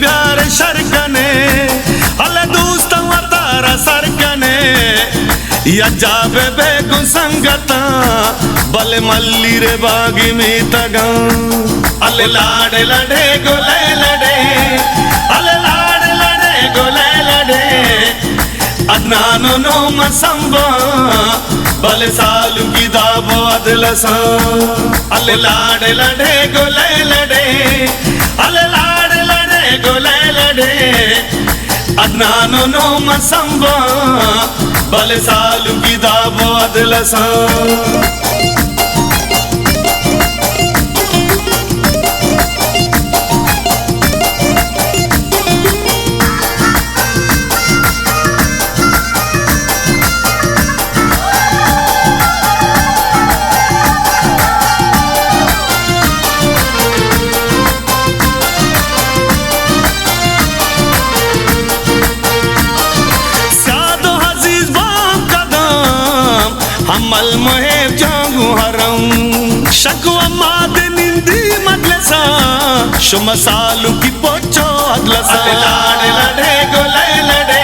प्यार शरकने अल दोस्त तारा सरकने या जाबे बेगु संगता बल मल्ली रे बागी में तगा अल लाड़ लड़े गोले लड़े अल लाड़ लड़े गोले लड़े अदनानो नो मसंबा बल सालू की दाबो अदलसा अल लाड़ लड़े गोले लड़े अल लाड़ लड़े गोले लड़े अदनानो नो मसंबा बल सालू की दाबो अदलसा हमल मोहेब जागू हरम शकवा माद निंदी मदलसा शुम सालू की पोचो अदलसा अल लाड़ लड़े गोले लड़े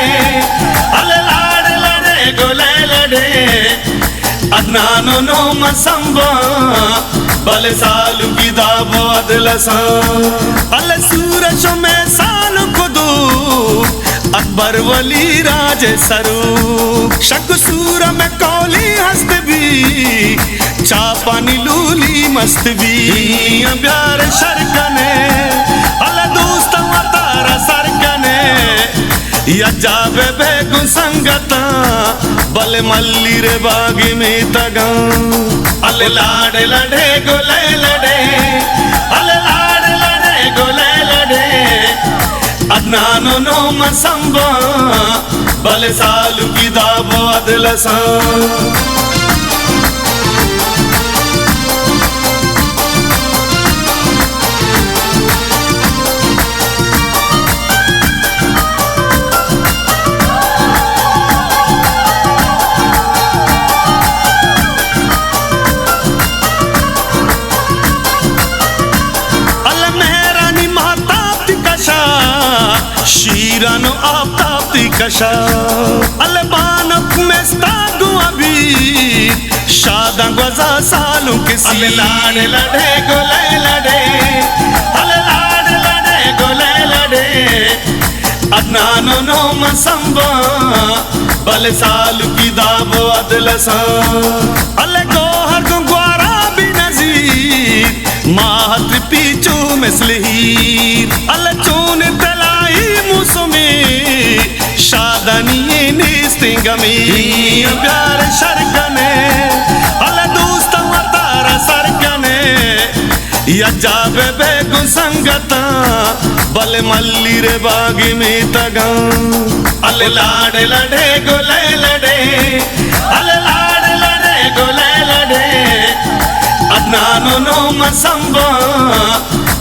अल लाड़ लड़े गोले लड़े अदनानो नो मसंबा बल सालू की दाबो अदलसा अल सूरज में सालू को दो अकबर वली राज सरूप शक सूर में कौली हस्त भी चापानी लूली मस्त भी प्यार शरकने अल दोस्त तारा सरकने या जाबे बेगु संगता बल मल्ली रे बागी में तगा अल लाड़ लड़े गोले लड़े अल लाड़ लड़े गोले लड़े अदनानो नो मसंबा बल सालू की दाबो अदलसा शीरानो आफ्ताब कशा अलबानक में स्तागु अभी शादा गजा सालू किसी अल लाड़ लड़े गोले लड़े अल लाड़ लड़े गोले लड़े अदनानो नो मसंबा बल सालू की दाबो अदलसा अल गोहर गुंगवारा भी नजीर माहत पीचू मिसलहीर अल चून शादनी निस्तिंगमी प्यार शरकने अल दोस्त तारा सरकने या जाबे बेगु संगता बल मल्ली रे बागी में तगा अल लाड़ लड़े गोले लड़े अल लाड़ लड़े गोले लड़े अदनानो नो मसंबा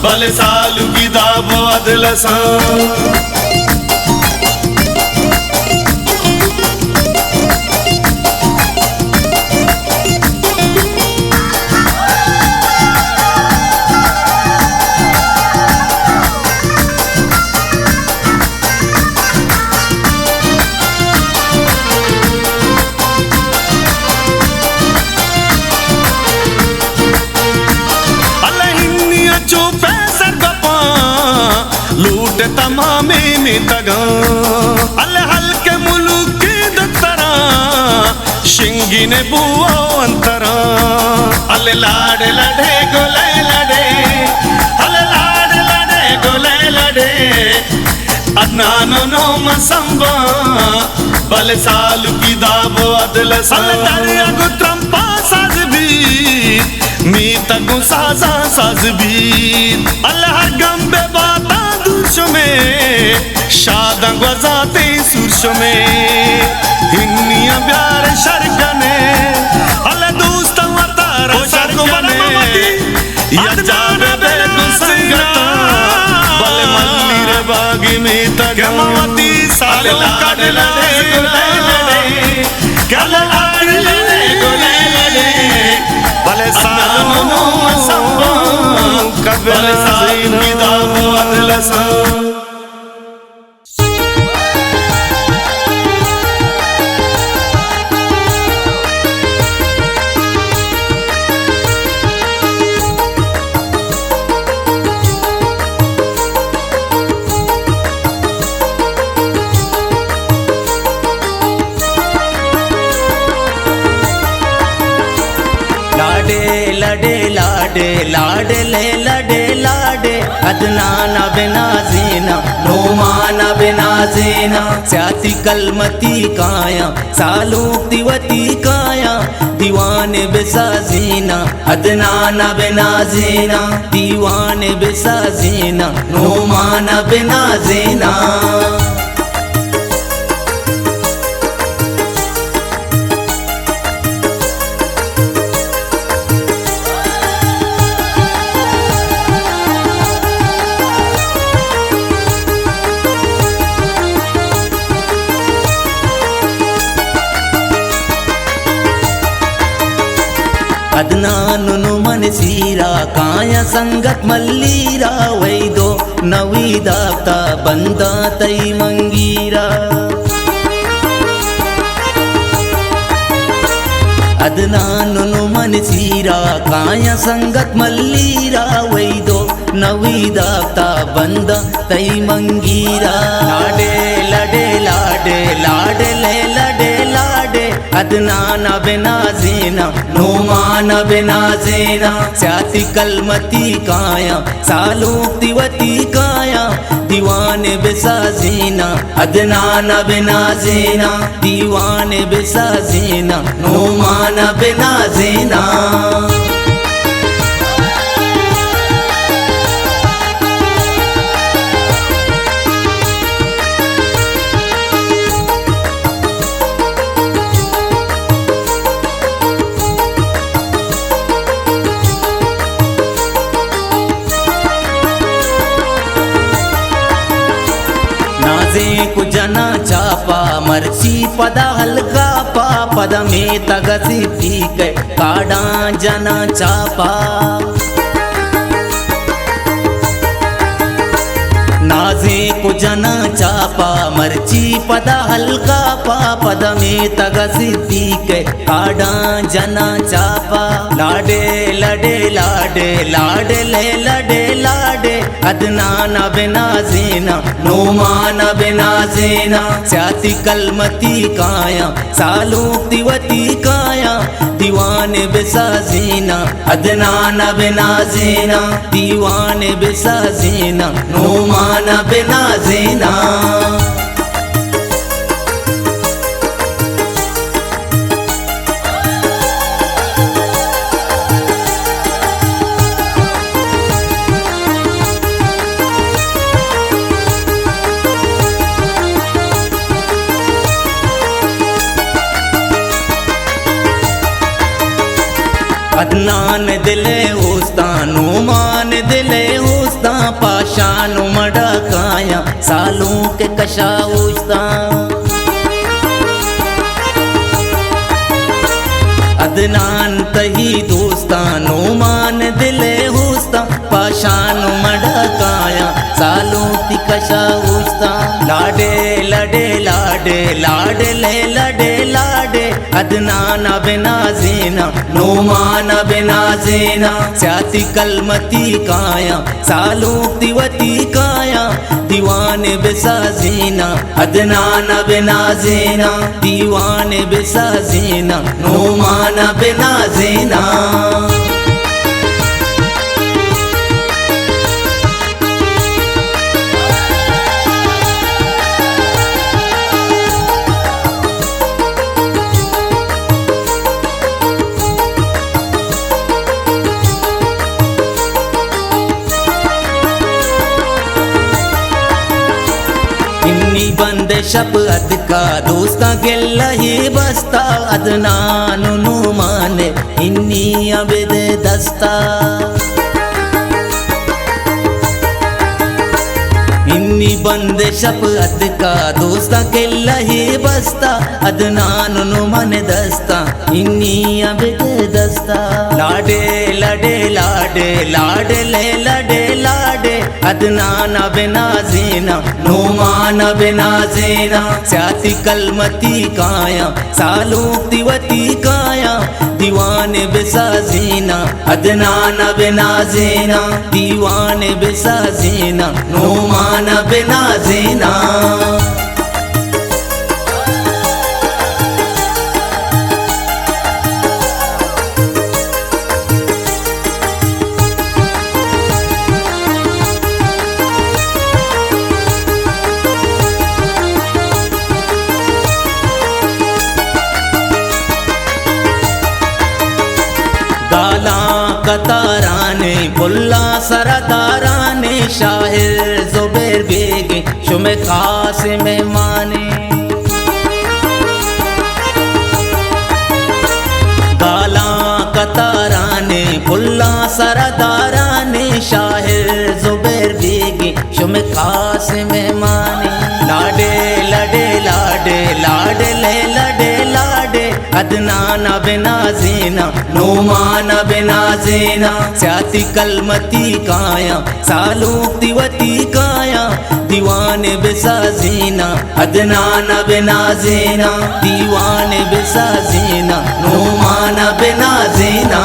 बल सालू की दाबो अदलसा लूट तमामे में तगा अल हल्के मुलुक की दतरा शिंगी ने बुओ अंतरा अल लाड़ लड़े गोले लड़े अल लाड़ लड़े गोले लड़े अदनानो नो मसंबा बल सालू की दाबो अदलसा अल दरिया गुत्रंपा साज भी मी तगु साजा साज भी अल हर गंबे बाता में शादा गजाते सुरश में हिन्निया प्यार शरकने अल दोस्त तारा सरकने या जाबे बेगु संगता बल मल्ली रे बागी में तगा सालू लाड़ लड़े गोले लड़े अल लाड़ लड़े गोले लड़े बल सालू नो मसंबा बल सालू की दाबो अदलसा लडे लाडे लाडले लडे लाडे अदनान बेनाजीना नोमान बेनाजीना स्याती कलमती काया सालूक्तिवती काया दीवाने बेसाजीना अदनान बेनाजीना दीवाने बेसाजीना नोमान बेनाजीना अदनानु मनसीरा काया संगत मल्लीरा वैदो नवीदाता बंदा तई मंगीरा अदनानु मनसीरा काया संगत मल्लीरा वैदो नवीदाता बंदा तई मंगीरा लाडे लडे लाडे लाडले लडे लाडे अदनान बेनाजीना नोमान बेनाजीना स्याती कलमती काया सालूक्तिवती काया दीवाने बेसाजीना अदनान बेनाजीना दीवाने बेसाजीना नोमान बेनाजीना को जना चापा मर्ची पदा हल्का पा पद में तगसी पीक काडा जना चापा नाजे को जना चापा मर्ची पदा हल्का पा पद में तगसी पीक काडा जना चापा लाडे लडे लाडे लाडले लडे लाडे अदनान बेनाजीना नोमान बेनाजीना स्याती कलमती काया सालूक्तिवती काया दीवाने बेसाजीना अदनान बेनाजीना दीवाने बेसाजीना नोमान बेनाजीना अदनान दिले होस्ता नोमान दिले होस्ता पाशान मड़ा काया सालों के कशा होस्ता अदनान तही दोस्ता नोमान दिले होस्ता पाशान मड़ा काया सालों की कशा होस्ता लाडे लडे लाडे लाडले लडे लाडे अदनान बेनाजीना नोमान बेनाजीना स्याती कलमती काया सालूक्तिवती काया दीवाने बेसाजीना अदनान बेनाजीना दीवाने बेसाजीना नोमान बेनाजीना बंद शप अदका दोस्ता ಗೆಲ್ಲ ही बस्ता अदनानु नुमाने इन्नी अबेद दस्ता इन्नी बंद शप अदका दोस्ता ಗೆಲ್ಲ ही बस्ता अदनानु नुमाने दस्ता इन्नी अबेद दस्ता लाडे लडे लाडे लाडले लडे लाडे अदनान बेनाजीना नोमान बेनाजीना स्याती कलमती काया सालूक्तिवती काया दीवाने बेसाजीना अदनान बेनाजीना दीवाने बेसाजीना नोमान बेनाजीना कताराने बुल्ला सरदाराने शाहिर जुबैर बेगे शुमे खास मेहमाने गाला कताराने बुल्ला सरदाराने शाहिर जुबैर बेगे शुमे खास मेहमाने लाडे लडे लाडे लाडे ले लडे लाडे अदनान बिना ज़ीना नोमान बिना ज़ीना स्याती कलमती काया सालूक्ति वती काया दीवान बिसा ज़ीना अदनान बिना ज़ीना दीवान बिसा ज़ीना नोमान बिना ज़ीना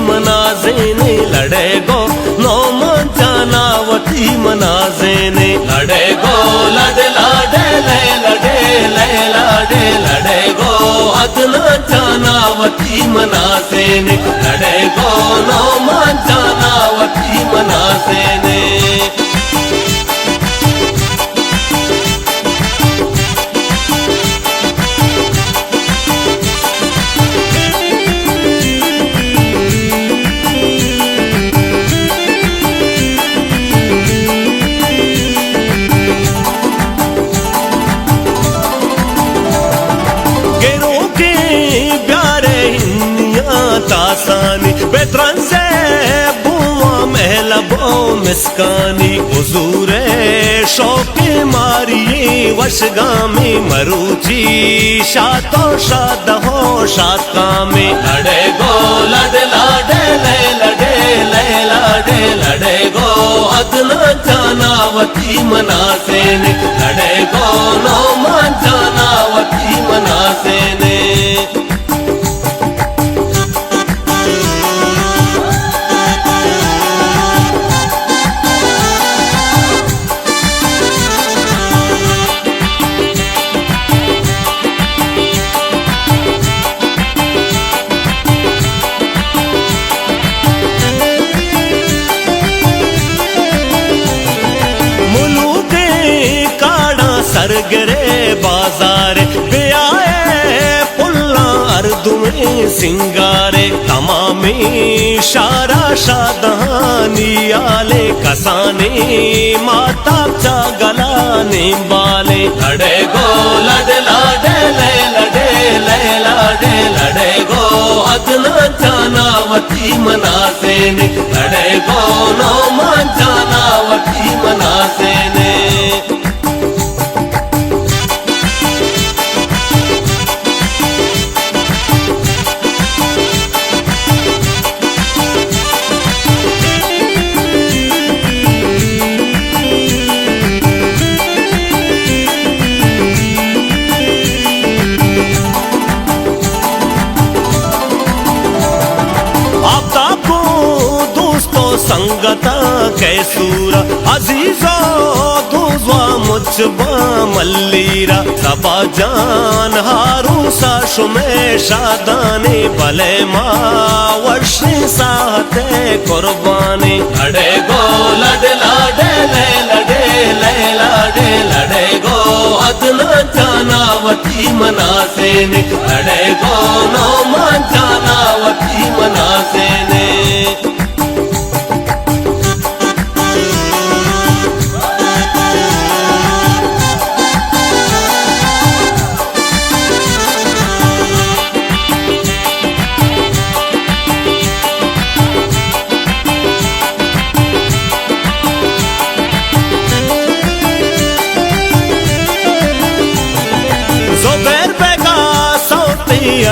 मनाज़ेने लड़े गो नौमान जानावती मनाज़ेने लड़े गो लड़े लाडे ले लड़े ले लाडे लड़े गो अदना जानावती मनाज़ेने लड़े गो नौमान जानावती मनाज़ेने तासानी बेतरन से बुआ महला बो मिसकानी हुजूरे शौके मारिए वशगामी मरूची शातो शाद हो शाका में लड़े गो लड़े लाडे ले लड़े ले लाडे लड़े गो अदना जानावती मनाज़ेने लड़े गो नौमान जानावती मनाज़ेने सरगरे बाजार बे आए पुल्ला अर्दु में सिंगारे तमामी शारा शादहानी आले कसाने माता चा गलाने बाले लड़े गो लड़े लाडे ले लड़े ले लाडे लड़े गो अदना जानावती मनाज़ेने लड़े गो नौमान जानावती मनाज़ेने संगता कैसूरा अजीज़ो दूज़वा मुझबा मल्लीरा सबा जान हारूसा शुमे शादाने भले माँ वर्षी साहते कुर्बानी लड़े गो लड़े लाडे ले लड़े ले लाडे लड़े गो अदना जानावती मनाज़ेने लड़े गो नौमान जानावती मनाज़ेने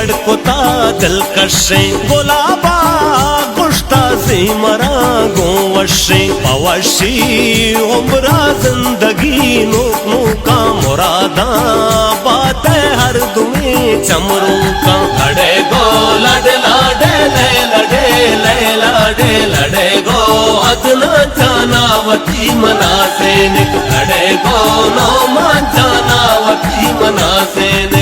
अड़कुता दिलकशे गुलाबा गुश्ता मरा गोवशे पवशी उम्रा जिंदगी नूक का मुरादा बात हर दुए चमरू का लड़े गो लड़े लाडे ले लड़े ले लाडे लड़े गो वादन जाना वती मनासेन अड़े गोनो मान जाना वती मनासेन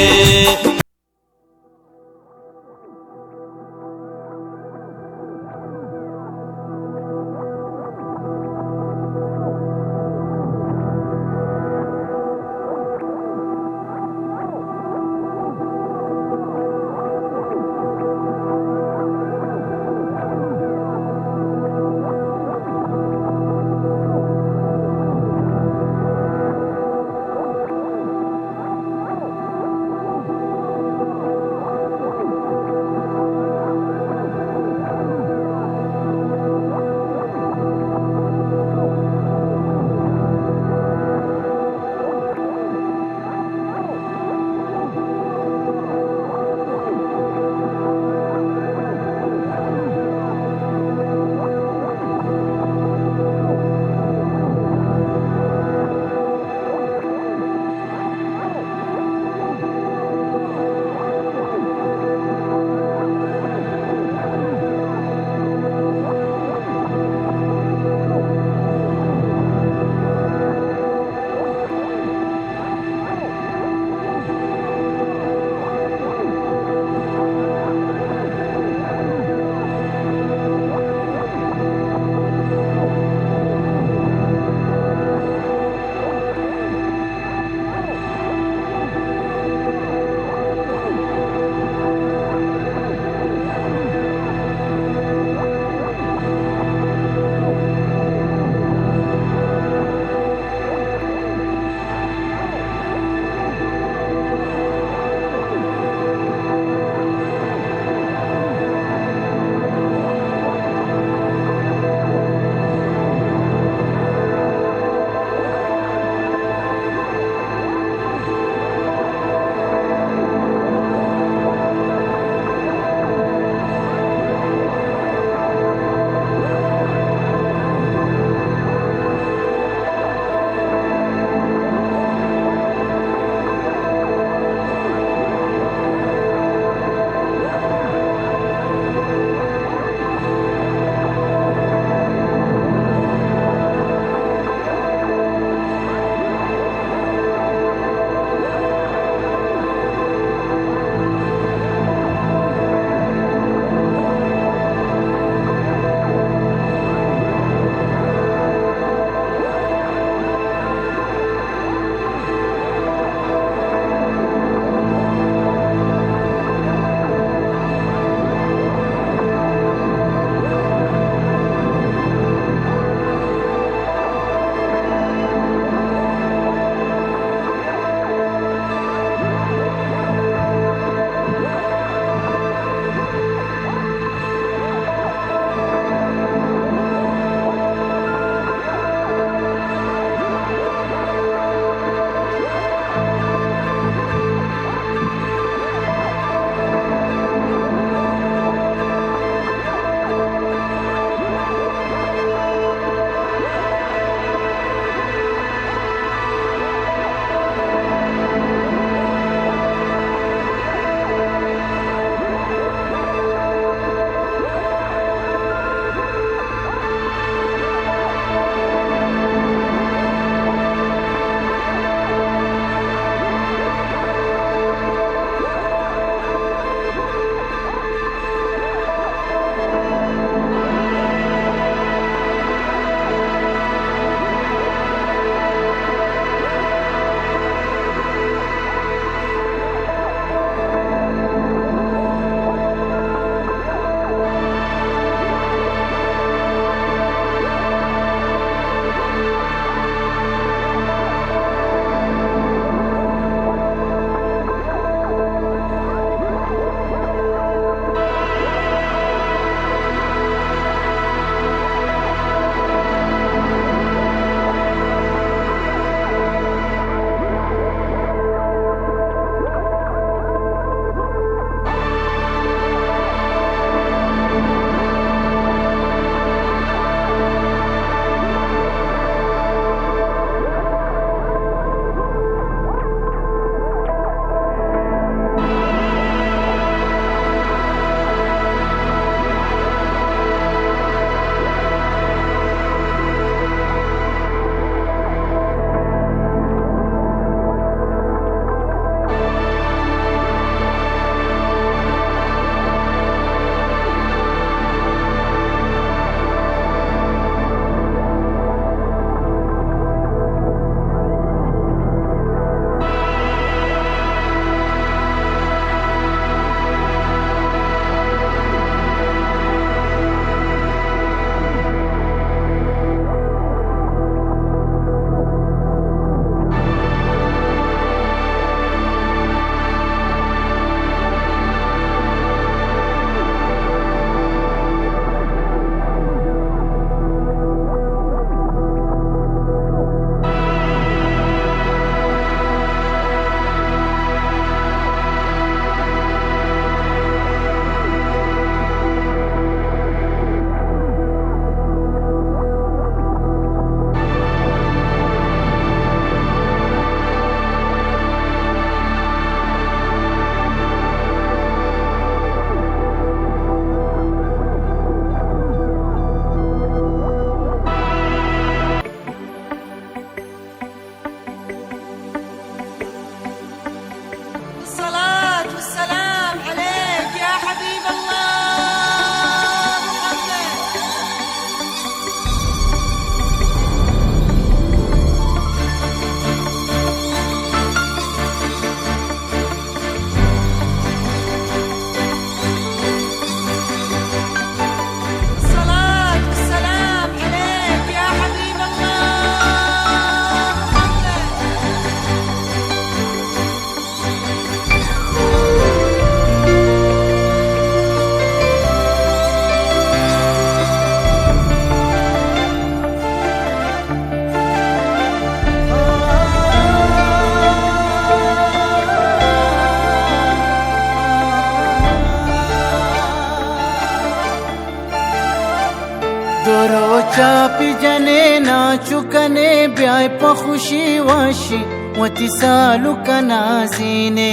चापी जने नाचुकने ब्याय पखुशी वाशी वतिसालु कनाजीने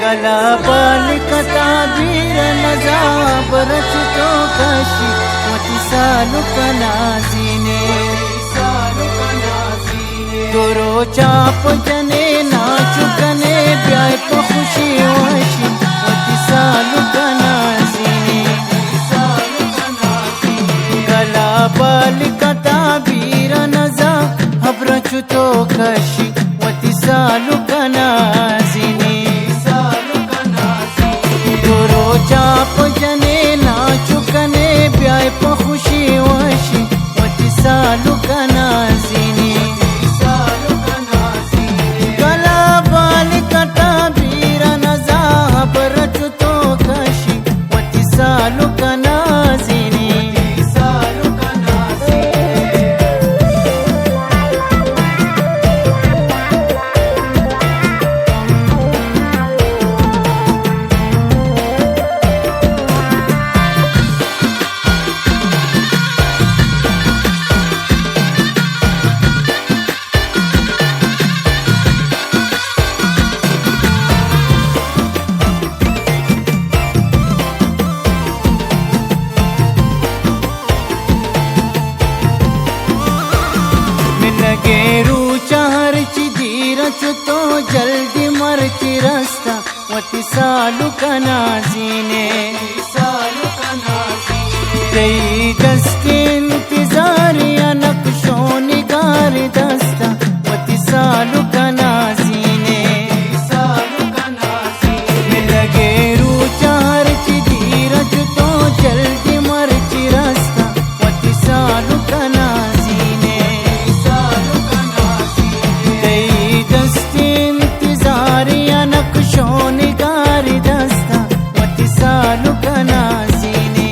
गला बाल कता बीर नजा बरच तो काशी वतिसालु कनाजीने दोरो चाप जने नाचुकने ब्याय पखुशी वाशी वतिसालु कनाजीने गला बाल कता बीर नजा हब्रचुतो कशी वतिसालु कनाजीने दोरो चाप जने नाचुकने ब्याय पखुशी वाशी वतिसालु कनाजीने गला बाल कता बीर नजा हब्रचुतो कशी वतिसालु कनाजीने गेरू चार ची धीरच तो जल्दी मरची रस्ता वतिसालु कनाजीने तेई दस्ते इंतजार या नक्शो निगार दस्ता वतिसालु कनाजीने गेरू चार ची धीरच तो जल्दी मरची रस्ता वतिसालु कनाजीने इंतजार या नक्शो निगार दस्ता वतिसालु कनाजीने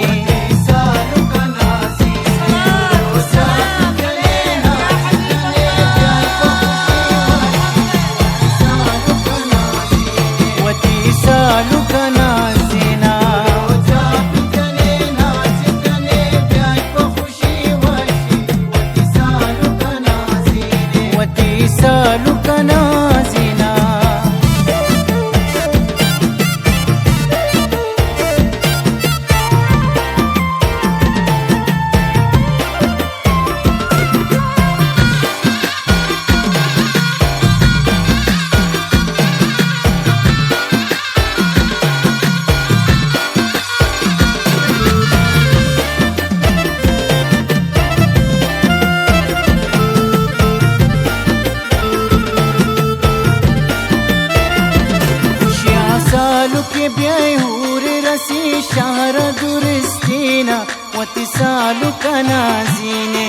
वतिसालु कनाजीना वतिसालु कनाजीना सालु के ब्याय हूर रसी शहर दुरस्तीना वतिसालु कनाजीने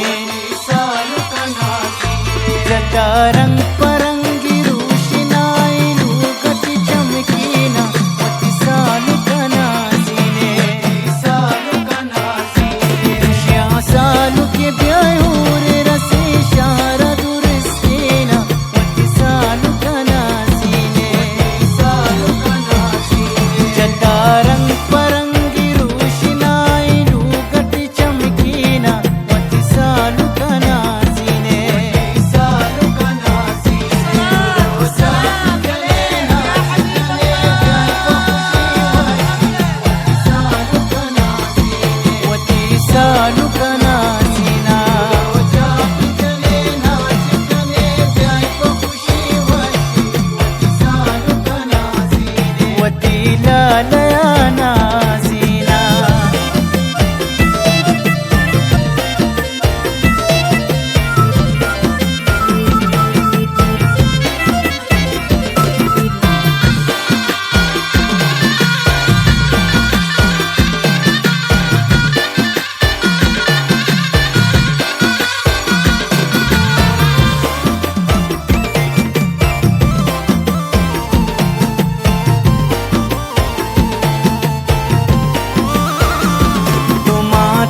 जता रंग परंगी रूशनाई लूगति चमकीना वतिसालु कनाजीने सालु के ब्याय हूर रसी शहर दुरस्तीना वतिसालु कनाजीने रंग परंगी रूशनाई लूगति चमकीना वतिसालु कनाजीने वतिसालु कनाजीना वतीला लयाना जीना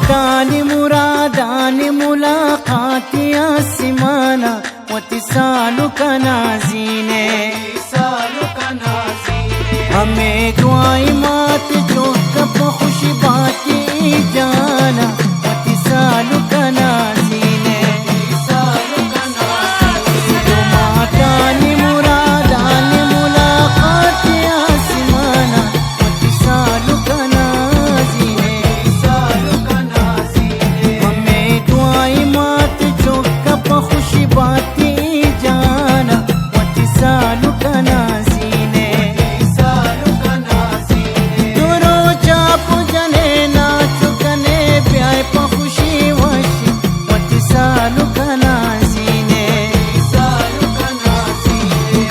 तानी मुरादानी मुलाकातिया सिमाना वतिसालु कनाजीने हमें दुआई मात जो कब खुश बाती जाना वतिसालु कनाजीने दो मातानी मुरादानी मुलाकात आसमाना वतिसालु कनाजीने हमें दुआई मात चौका पर खुशी बाती जाना वतिसालु कनाजीने दुरो चाप जने नाच कने प्याय पर खुशी वशी वतिसालु कनाजीने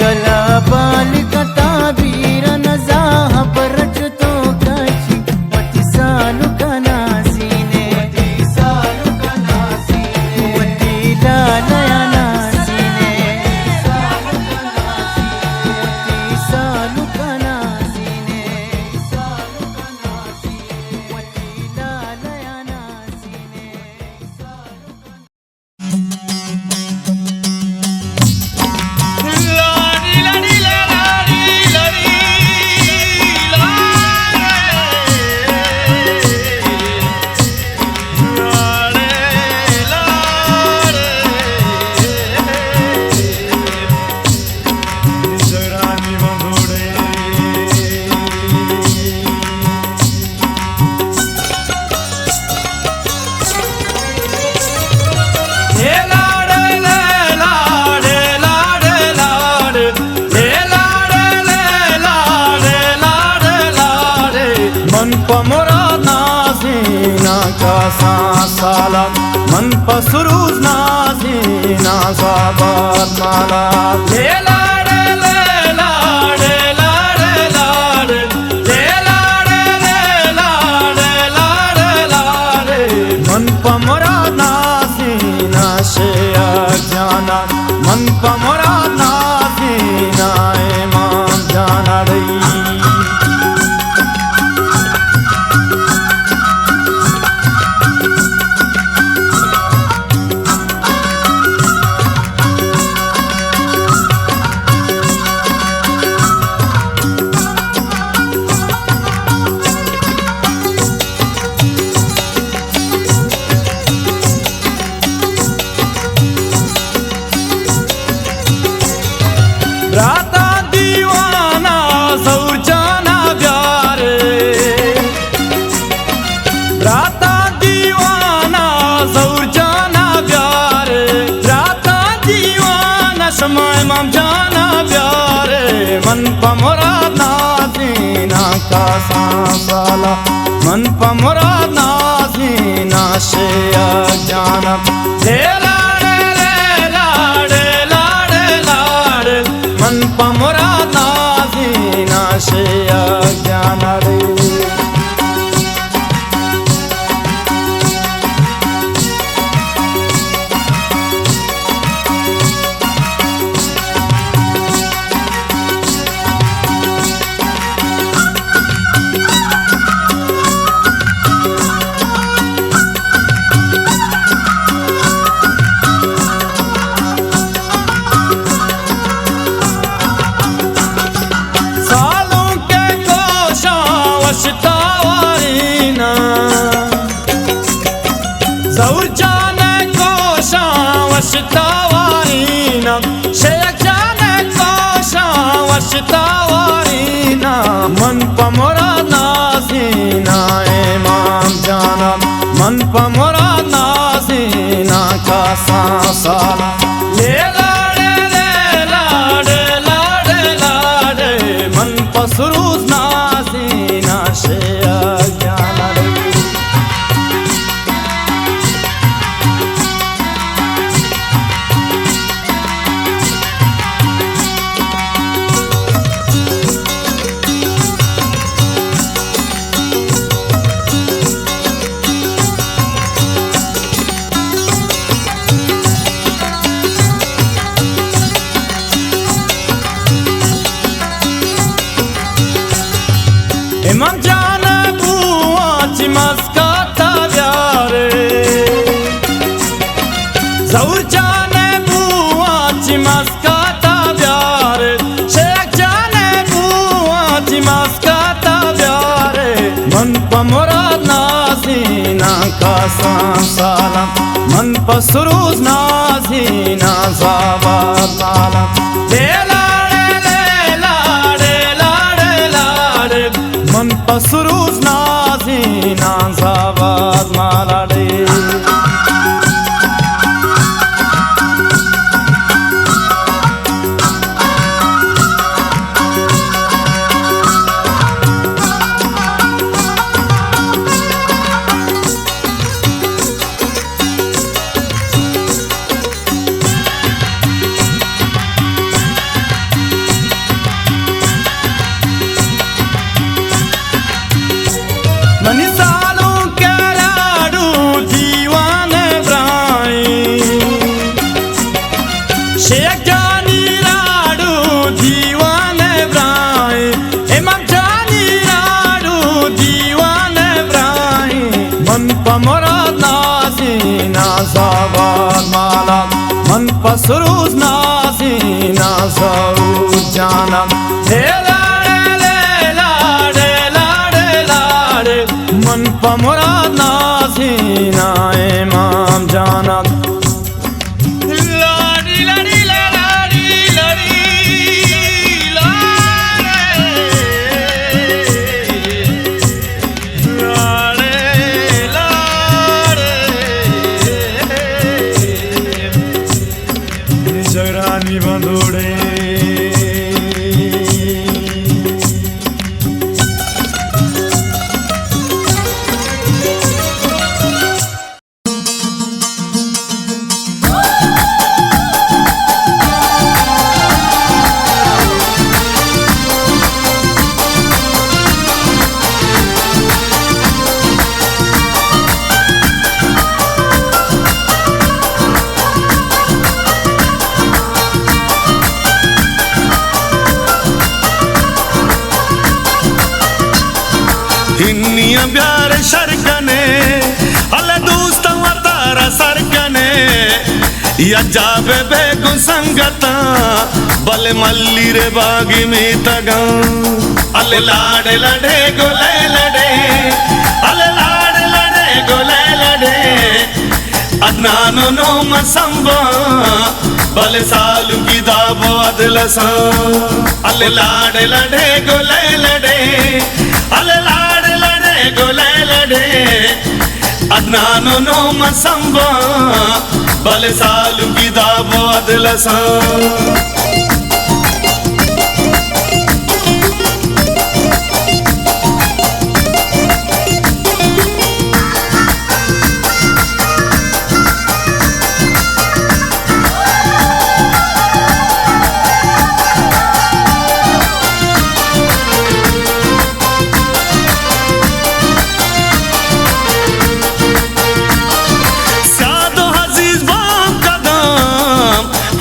गला बाल कताबीर नजाह परच तो कची वतिसालु कनाजीने वतीला नया नाजीने वतिसालु कनाजीने वतीला नया नाजीने मन पमरा नाजीना का साला मन पसरूज नाजीना साबात माला ले लाड़े ले लाड़े लाड़े लाड़े ले लाड़े ले लाड़े लाड़े लाड़े मन पमरा नाजीना से जाना मन पमरा नाजीना इमाम जाना रही राता दीवाना सौर जाना प्यारे राता दीवाना सौर जाना प्यारे राता दीवाना समय मम जाना प्यारे मन पमरा नाजीना का साला मन पमरा नाजीना से जाना ले लाड़े ले लाड़े लाड़े लाड़े मन पमरा नाजीना से जाना रे सालों के कोशा वशतावारीना जौर जाने कोशा वशतावारीना शेख जाने कोशा वशतावारीना मन पमरा नाजीना इमाम जाना मन पमरा नाजीना का साला ले लाड़े ले लाड़े लाड़े लाड़े मन पसरूज नाजीना से जाना रे इमाम जाना बुआ चिमस्काता प्यारे जौर जाने बुआ चिमस्काता प्यारे शेख जाने बुआ चिमस्काता प्यारे मन पमरा Nazi salam man pasruz nazina zabad malam le lade man pasruz nazina zabad malade money सालों के लाडू दीवाने इब्राहिम शेख जानी लाडू दीवाने इब्राहिम इमाम जानी लाडू दीवाने इब्राहिम मन पमराद नाज़ीना ज़ाबाद मालम मन पसरूज नाज़ीना ज़रूर जानम मन पमुराद नाज़ीना इमाम जानक लाडी लाडी लाडी लाडी लाडे लाडे जगरानी बंधुड़े हिन्निया प्यार शरकने अल्लाह दोस्त तारा सरकने या जाबे बेगु संगता बल मल्ली रे बागी में तगा अल्ले लाडे लडे गोले लडे अल्ले लाडे लडे गोले लडे अदनानो नो मसंबा बल सालू की दाबो अदलसा अल्ले लाडे लडे गोले लडे अल्ले गोले लडे अदनानो नो मसंबा बल सालू की दाबो अदलसा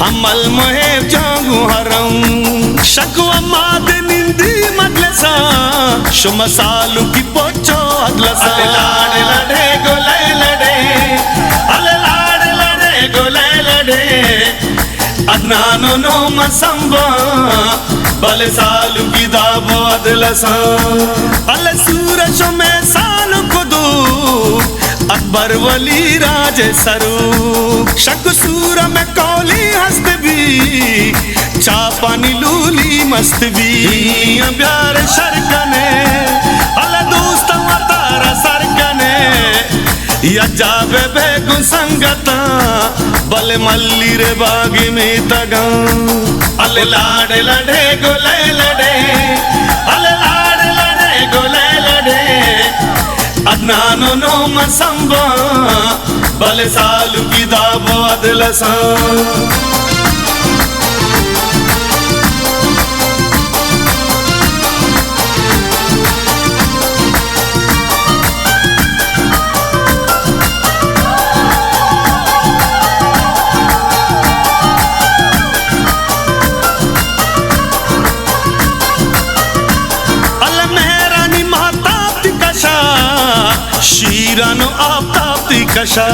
हमल मोहेब जागू हरम शकवा माद निंदी मगलसा शुमा सालू की पोचो अगलसा अले लाडे लडे गोले लडे अले लाडे लडे गोले लडे अदनानो नो मसंबा बल सालू की दाबो अदलसा अले सूरजों में सालू को दो अकबर वली राज सरू शक सूर में कौली हस्त भी चापानी लूली मस्त भी प्यार शरकने अल्लाह दोस्त तारा सरकने या जाबे बेगु संगता बल मल्ली रे बागी में तगा अल्ले लाडे लडे गोले लडे अल्ले लाडे लडे गोले लडे अदनानो नो मसंबा बल सालू की दाबो अदलसा शीरानो आपताप्ती कशा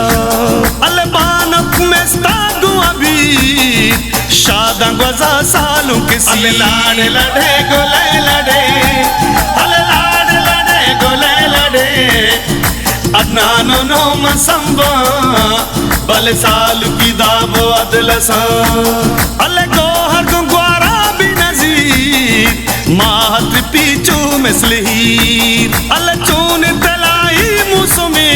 अलबानक में स्तागु अभी शादा ग्वजा सालों के सी अले लाडे लडे गोले लडे अले लाडे लडे गोले लडे अदनानो नो मसंबा बल सालु की दाबो अदलसा अले गोहर गुंगवारा भी नजीर माहत पीचू मिसलहीर अले चून तलाई मुसुमी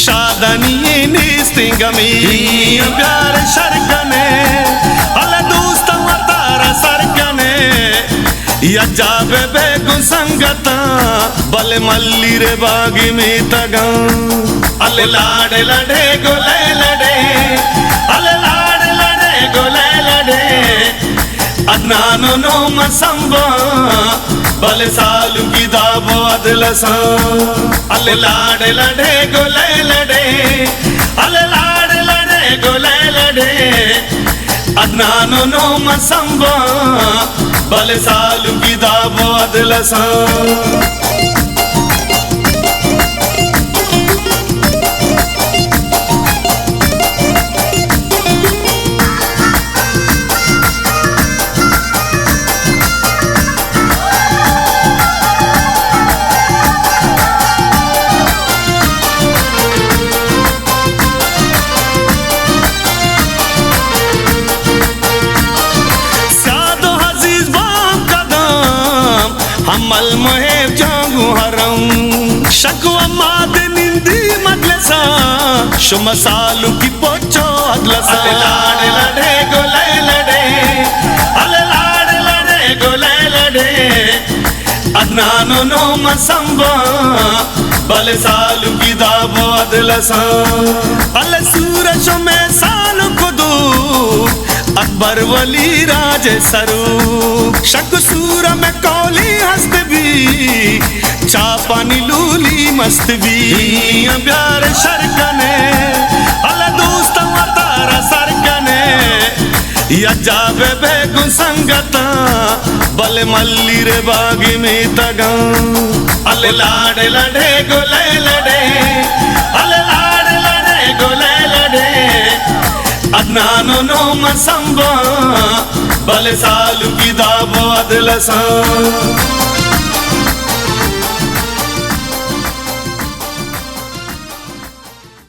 शादनी निस्तिंगमी प्यार शरकने अले दोस्त तारा सरकने या जाबे बेगु संगता बल मल्ली रे बागी में तगा अले लाडे लडे गोले लडे अले लाडे लडे गोले लडे अदनानो नो मसंबा बल सालु की दाबो अदलसा अले लाडे लडे गोले लडे अले लाडे लडे गोले लडे अदनानो नो मसंबा बल सालु की दाबो अदलसा हमल मोहेब जागू हरम शकवा माद निंदी मदलसा शुम सालु की पोचो अदलसा अले लाडे लडे गोले लडे अले लाडे लडे गोले लडे अदनानो नो मसंबा बल सालु की दाबो अदलसा अले सूरज में सालु कुदू अकबर वली राजे सरू शक सूर में कौली हस्त भी चापानी लूली मस्त भी प्यार शरकने अला दोस्त तारा सरकने या जाबे बेगु संगता बल मल्ली रे बागी में तगा अले लाडे लडे गोले लडे अले लाडे लडे गोले लडे अदनानो नो मसंबा बल सालु की दाबो अदलसा